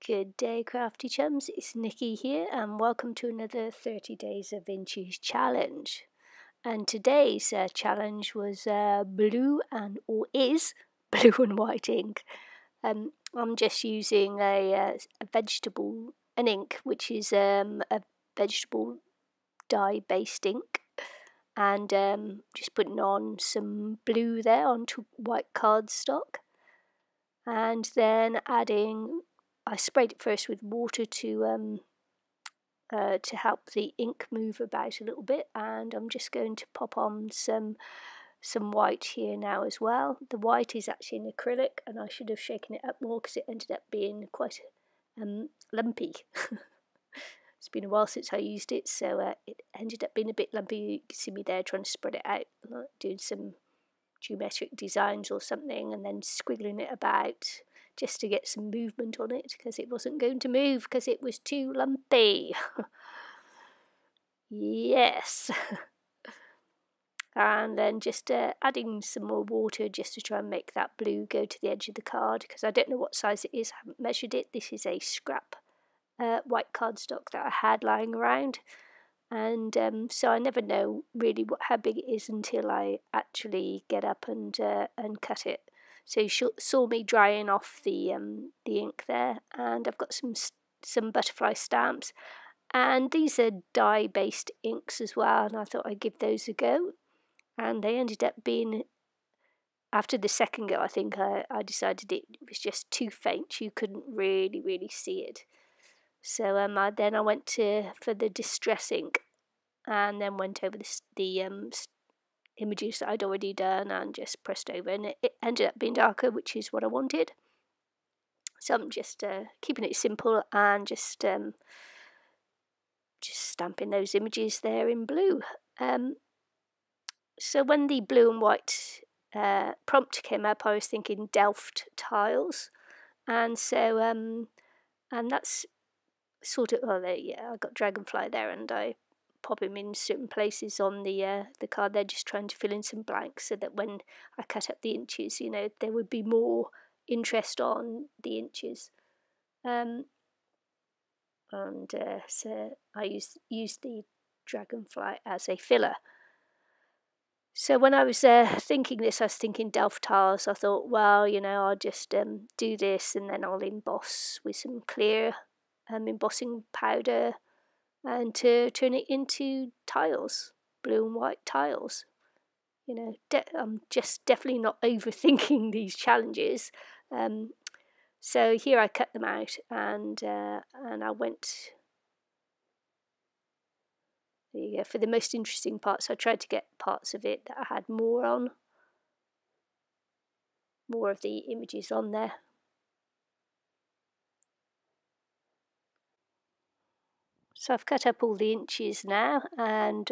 Good day, crafty chums. It's Nikki here, and welcome to another 30 Days of Inchies challenge. And today's challenge was blue or is blue and white ink. I'm just using an ink, which is a vegetable dye-based ink, and just putting on some blue there onto white cardstock, and then adding. I sprayed it first with water to help the ink move about a little bit, and I'm just going to pop on some white here now as well. The white is actually an acrylic, and I should have shaken it up more because it ended up being quite lumpy. It's been a while since I used it, so it ended up being a bit lumpy. You can see me there trying to spread it out, like doing some geometric designs or something, and then squiggling it about just to get some movement on it, because it wasn't going to move because it was too lumpy. Yes. And then just adding some more water just to try and make that blue go to the edge of the card, because I don't know what size it is. I haven't measured it. This is a scrap white cardstock that I had lying around, and so I never know really how big it is until I actually get up and cut it. So you saw me drying off the ink there, and I've got some butterfly stamps, and these are dye-based inks as well, and I thought I'd give those a go, and they ended up being, after the second go, I think I decided it was just too faint. You couldn't really see it. So then I went for the distress ink, and then went over the images that I'd already done and just pressed over, and it ended up being darker, which is what I wanted. So I'm just keeping it simple and just stamping those images there in blue. So when the blue and white prompt came up, I was thinking Delft tiles, and so and that's sort of, oh, there, yeah, I got dragonfly there, and I pop him in certain places on the card there, just trying to fill in some blanks so that when I cut up the inches, you know, there would be more interest on the inches. So I used the dragonfly as a filler. So when I was thinking this, I was thinking Delft tiles. I thought, well, you know, I'll just do this, and then I'll emboss with some clear embossing powder, and to turn it into tiles, blue and white tiles. You know, I'm just definitely not overthinking these challenges. So here I cut them out, and I went. There you go. For the most interesting parts, I tried to get parts of it that I had more of the images on there. So I've cut up all the inches now, and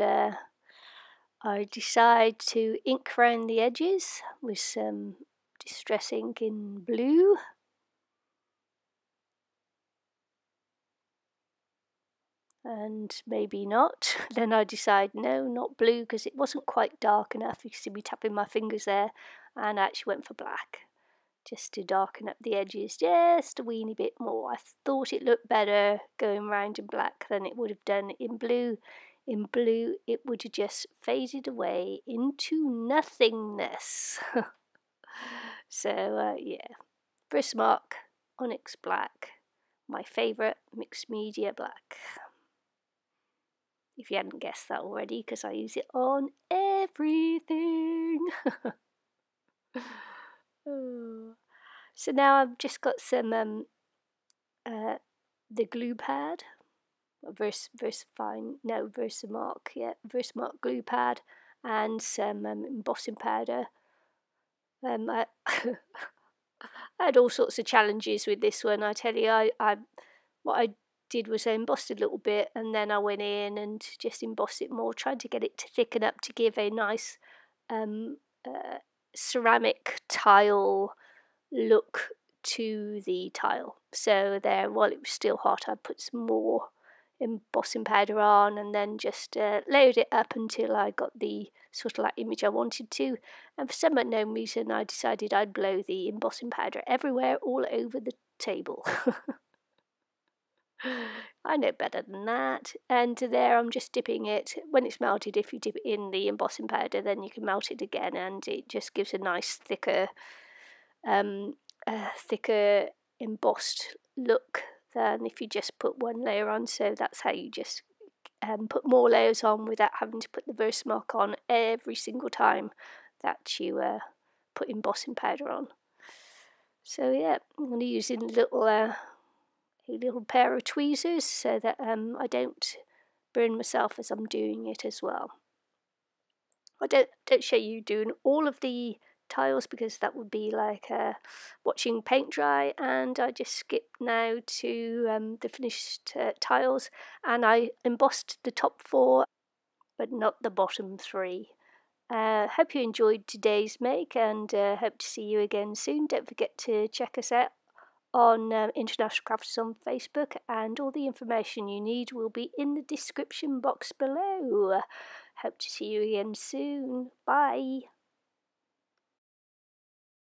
I decide to ink around the edges with some distress ink in blue. And maybe not. Then I decide, no, not blue, because it wasn't quite dark enough. You can see me tapping my fingers there, and I actually went for black, just to darken up the edges just a weeny bit more. I thought it looked better going round in black than it would have done in blue. In blue, it would have just faded away into nothingness. So, yeah, Versamark Onyx Black, my favourite mixed media black. If you hadn't guessed that already, because I use it on everything. Oh. So now I've just got some the glue pad, Versamark glue pad, and some embossing powder. I had all sorts of challenges with this one. I tell you, what I did was I embossed a little bit, and then I went in and just embossed it more, tried to get it to thicken up to give a nice ceramic tile look to the tile. So there, while it was still hot, I put some more embossing powder on, and then just layered it up until I got the sort of like image I wanted to. And for some unknown reason, I decided I'd blow the embossing powder everywhere, all over the table. I know better than that. And there I'm just dipping it. When it's melted, if you dip it in the embossing powder, then you can melt it again, and it just gives a nice um, thicker embossed look than if you just put one layer on. So that's how you just put more layers on without having to put the Versamark on every single time that you put embossing powder on. So yeah, I'm going to use a little pair of tweezers so that I don't burn myself as I'm doing it as well. I don't show you doing all of the tiles because that would be like watching paint dry, and I just skip now to the finished tiles, and I embossed the top 4 but not the bottom 3. Hope you enjoyed today's make, and hope to see you again soon. Don't forget to check us out on International Crafters on Facebook, and all the information you need will be in the description box below. Hope to see you again soon. Bye.